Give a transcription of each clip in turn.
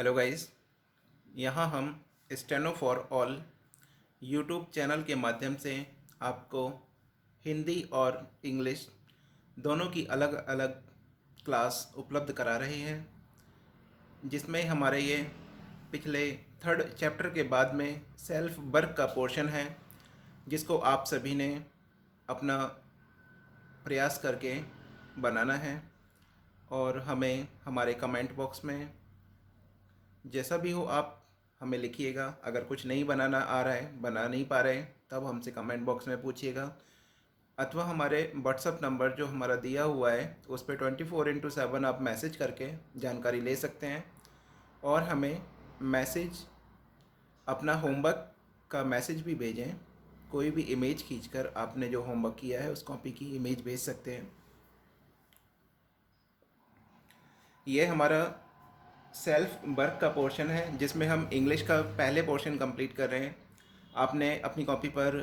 Hello guys, यहाँ हम steno for all YouTube channel के माध्यम से आपको हिंदी और इंग्लिश दोनों की अलग अलग क्लास उपलब्ध करा रहे हैं, जिसमें हमारे ये पिछले थर्ड चैप्टर के बाद में सेल्फ वर्क का पोर्शन है, जिसको आप सभी ने अपना प्रयास करके बनाना है और हमें हमारे कमेंट बॉक्स में जैसा भी हो आप हमें लिखिएगा। अगर कुछ नहीं बनाना आ रहा है, बना नहीं पा रहे, तब हमसे कमेंट बॉक्स में पूछिएगा, अथवा हमारे व्हाट्सअप नंबर जो हमारा दिया हुआ है उस पर 24x7 आप मैसेज करके जानकारी ले सकते हैं। और हमें मैसेज अपना होमवर्क का मैसेज भी भेजें। कोई भी इमेज खींचकर आपने जो होमवर्क किया है उस कॉपी की इमेज भेज सकते हैं। ये हमारा सेल्फ वर्क का पोर्शन है, जिसमें हम इंग्लिश का पहले पोर्शन कंप्लीट कर रहे हैं। आपने अपनी कॉपी पर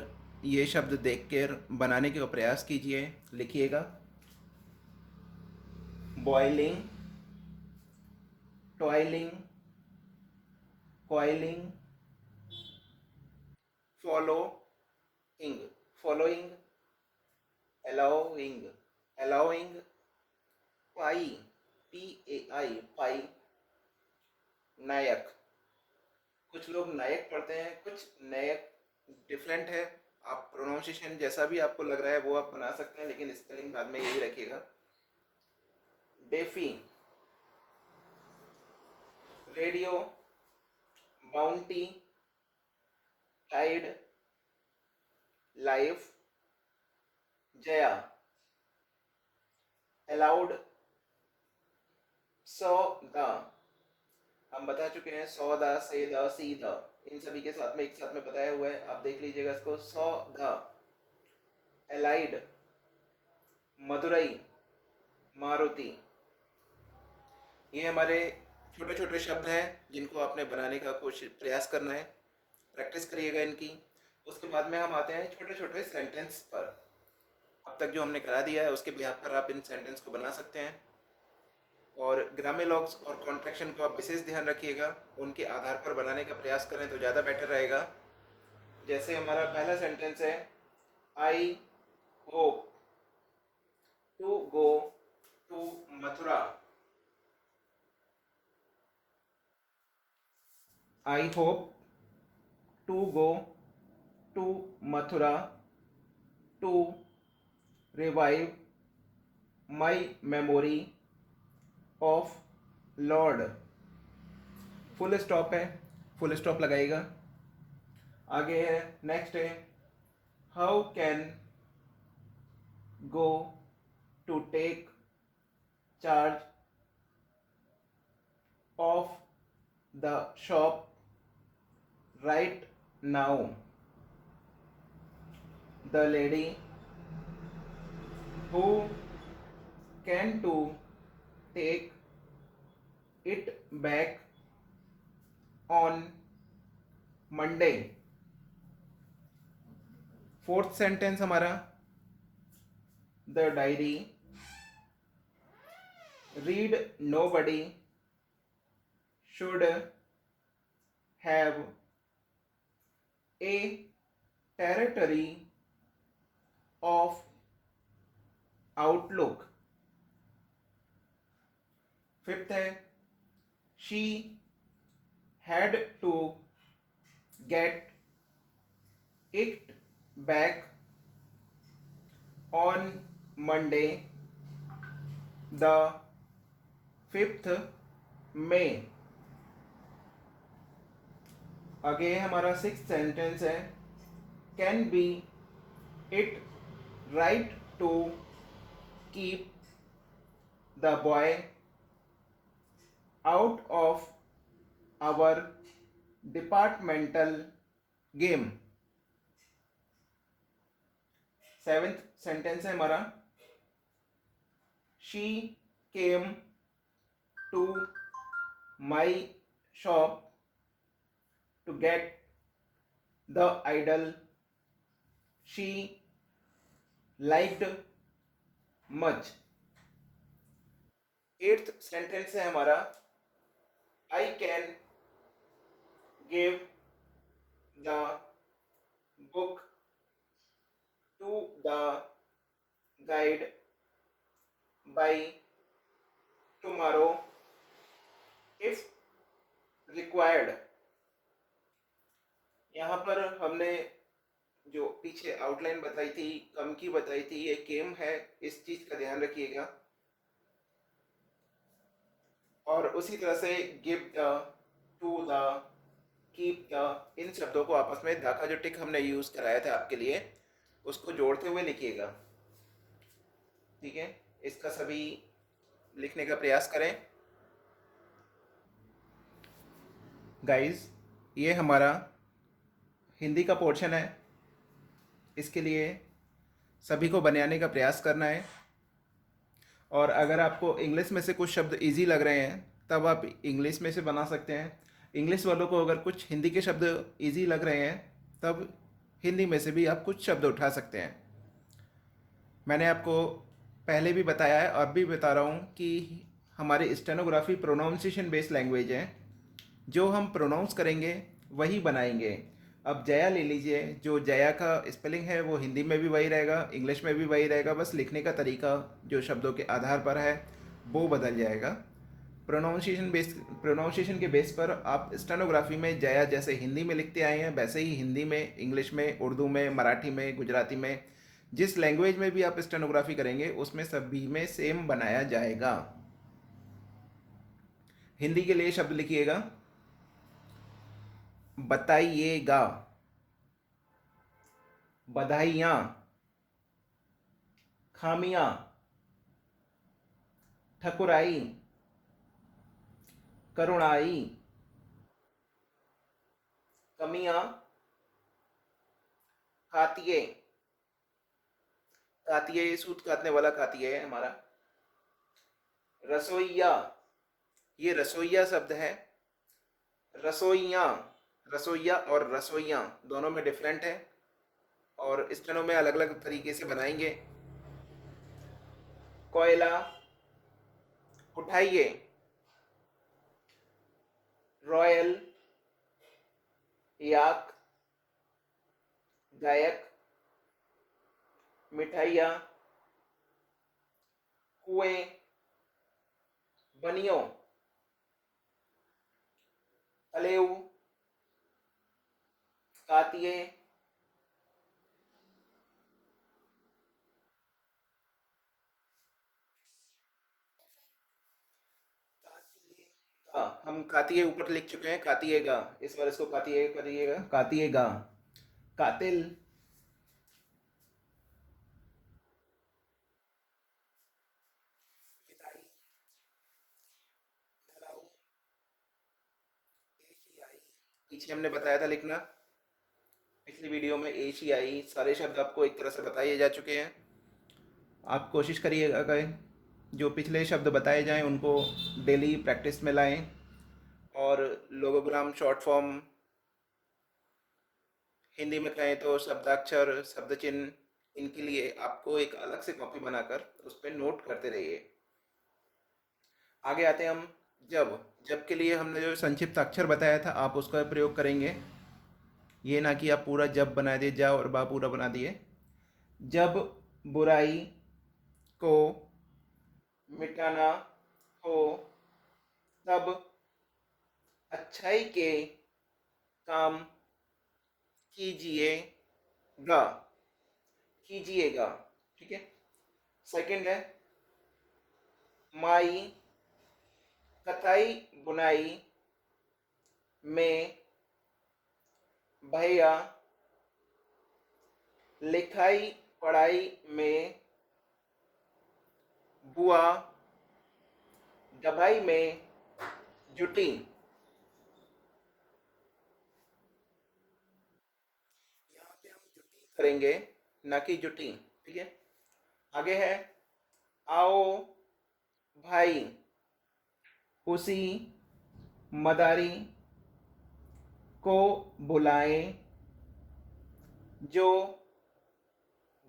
ये शब्द देखकर बनाने का प्रयास कीजिए। लिखिएगा: boiling, toiling, coiling, following, following, allowing, allowing, Pai, PAI, Pai, Nayak. कुछ लोग नायक पढ़ते हैं, कुछ नायक डिफरेंट है। आप प्रोनाउंसिएशन जैसा भी आपको लग रहा है वो आप बना सकते हैं, लेकिन स्पेलिंग बाद में यही रखिएगा। डेफी, रेडियो, बाउंटी, टाइड, लाइफ, जया, अलाउड, सौ द। हम बता चुके हैं सौ द, से द, सी द, इन सभी के साथ में एक साथ में बताया हुआ है, आप देख लीजिएगा इसको। सौ द, एलाइड, मदुरई, मारुति। ये हमारे छोटे छोटे शब्द हैं जिनको आपने बनाने का कोशिश प्रयास करना है। प्रैक्टिस करिएगा इनकी। उसके बाद में हम आते हैं छोटे छोटे सेंटेंस पर। अब तक जो हमने करा दिया है उसके बिहार पर आप इन सेंटेंस को बना सकते हैं। और ग्रामेलॉग्स और कॉन्ट्रैक्शन को आप विशेष ध्यान रखिएगा, उनके आधार पर बनाने का प्रयास करें तो ज़्यादा बेटर रहेगा। जैसे हमारा पहला सेंटेंस है, I hope to go to Mathura. I hope to go to Mathura to revive my memory of lord. Full stop है, फुल स्टॉप लगाइएगा। आगे है, नेक्स्ट है, how can go to take charge of the shop right now. The lady who can to take it back on Monday. Fourth sentence हमारा, the diary read nobody should have a territory of outlook। Fifth है, she had to get it back on Monday the 5th May। आगे हमारा six sentence है, can be it right to keep the boy out of our departmental game. Seventh sentence है हमारा, she came to my shop to get the idol she liked much. Eighth sentence है हमारा, I can give the book to the guide by tomorrow if required। यहाँ पर हमने जो पीछे outline बताई थी, कम की बताई थी, ये केम है, इस चीज का ध्यान रखिएगा। और उसी तरह से give the, to the, keep the, इन शब्दों को आपस में द का जो टिक हमने यूज कराया था आपके लिए, उसको जोड़ते हुए लिखिएगा। ठीक है, इसका सभी लिखने का प्रयास करें। गाइस, ये हमारा हिंदी का पोर्शन है, इसके लिए सभी को बनाने का प्रयास करना है। और अगर आपको इंग्लिश में से कुछ शब्द इजी लग रहे हैं तब आप इंग्लिश में से बना सकते हैं। इंग्लिश वालों को अगर कुछ हिंदी के शब्द इजी लग रहे हैं तब हिंदी में से भी आप कुछ शब्द उठा सकते हैं। मैंने आपको पहले भी बताया है और भी बता रहा हूँ कि हमारी स्टेनोग्राफी प्रोनाउंसिएशन बेस्ड लैंग्वेज है। जो हम प्रोनाउंस करेंगे वही बनाएंगे। अब जया ले लीजिए, जो जया का स्पेलिंग है वो हिंदी में भी वही रहेगा, इंग्लिश में भी वही रहेगा, बस लिखने का तरीका जो शब्दों के आधार पर है वो बदल जाएगा। प्रोनाउंसिएशन के बेस पर आप स्टेनोग्राफी में जया जैसे हिंदी में लिखते आए हैं वैसे ही हिंदी में, इंग्लिश में, उर्दू में, मराठी में, गुजराती में, जिस लैंग्वेज में भी आप स्टेनोग्राफी करेंगे उसमें सभी में सेम बनाया जाएगा। हिंदी के लिए शब्द लिखिएगा, बताइएगा, बधाइयाँ, खामियाँ, ठकुराई, करुणाई, कमियाँ, कातिये, कातिये ये सूत काटने वाला कातिये है हमारा। रसोइया, ये रसोइया शब्द है। रसोइयाँ, रसोइया और रसोइयाँ दोनों में डिफरेंट है और स्टेनो में अलग अलग तरीके से बनाएंगे। कोयला, उठाइए, रॉयल, याक, गायक, मिठाइया, कुएं, बनियो, अलेव, कातिये, हम कातिये ऊपर लिख चुके हैं, कातियेगा, इस बार इसको कातिये करिएगा, कातियेगा, कातिल, पीछे हमने बताया था लिखना, पिछली वीडियो में एशियाई सारे शब्द आपको एक तरह से बताए जा चुके हैं। आप कोशिश करिएगा कि जो पिछले शब्द बताए जाएं उनको डेली प्रैक्टिस में लाएं। और लोगोग्राम, शॉर्ट फॉर्म, हिंदी में कहें तो शब्दाक्षर, शब्द चिन्ह, इनके लिए आपको एक अलग से कॉपी बनाकर उस पर नोट करते रहिए। आगे आते हैं हम जब। जब के लिए हमने जो संक्षिप्त अक्षर बताया था आप उसका प्रयोग करेंगे। ये ना कि आप पूरा जब बना दिए, जा और बा पूरा बना दिए। जब बुराई को मिटाना हो तब अच्छाई के काम कीजिएगा, कीजिएगा। ठीक है। सेकंड है माई कताई बुनाई में, भैया लिखाई पढ़ाई में, बुआ दवाई में जुटी। यहाँ पे हम जुटी करेंगे ना कि जुटी। ठीक है। आगे है आओ भाई उसी मदारी को बुलाएं जो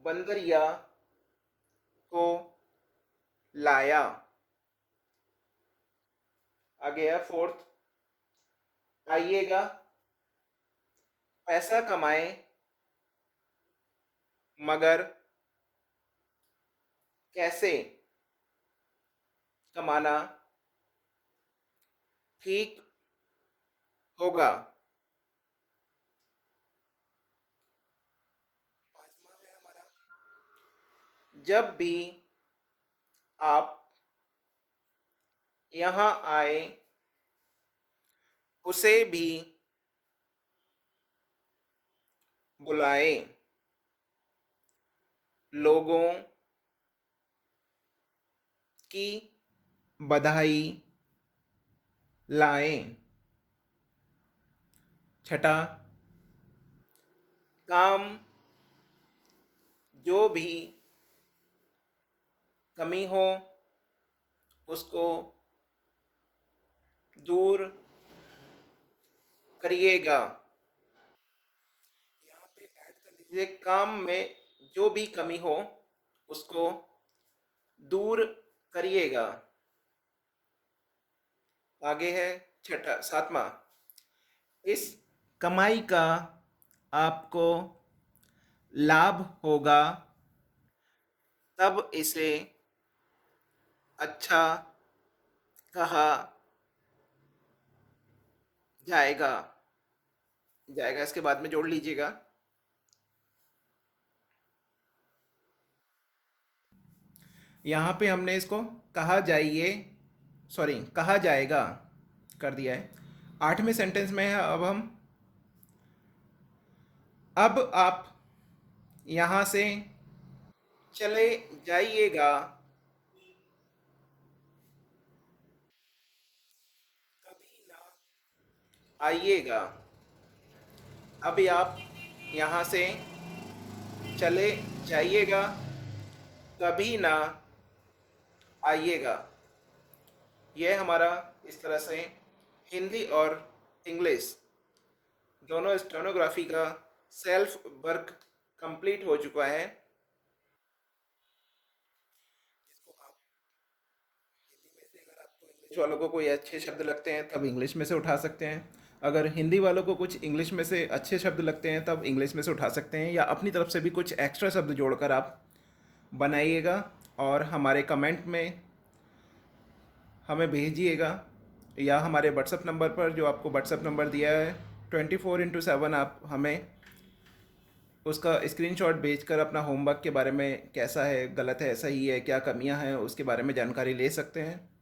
बंदरिया को लाया। आगे है फोर्थ, आइएगा, पैसा कमाएं, मगर कैसे कमाना ठीक होगा। जब भी आप यहाँ आए, उसे भी बुलाएं, लोगों की बधाई लाएं। छठा, काम जो भी कमी हो उसको दूर करिएगा। ये काम में जो भी कमी हो उसको दूर करिएगा। आगे है छठा, सातवां, इस कमाई का आपको लाभ होगा, तब इसे अच्छा कहा जाएगा। जाएगा इसके बाद में जोड़ लीजिएगा। यहाँ पे हमने इसको कहा जाइए, सॉरी कहा जाएगा कर दिया है। आठवें सेंटेंस में है अब आप यहाँ से चले जाइएगा, कभी ना आइएगा। अभी आप यहाँ से चले जाइएगा, कभी ना आइएगा। यह हमारा इस तरह से हिंदी और इंग्लिश दोनों स्टेनोग्राफी का सेल्फ वर्क कंप्लीट हो चुका है। इंग्लिश वालों को कोई अच्छे शब्द लगते हैं तब इंग्लिश में से उठा सकते हैं, अगर हिंदी वालों को कुछ इंग्लिश में से अच्छे शब्द लगते हैं तब इंग्लिश में से उठा सकते हैं, या अपनी तरफ से भी कुछ एक्स्ट्रा शब्द जोड़कर आप बनाइएगा और हमारे कमेंट में हमें भेजिएगा, या हमारे व्हाट्सएप नंबर पर, जो आपको व्हाट्सएप नंबर दिया है 24/7, आप हमें उसका स्क्रीनशॉट भेजकर अपना होमवर्क के बारे में कैसा है, गलत है, सही है, क्या कमियां हैं उसके बारे में जानकारी ले सकते हैं।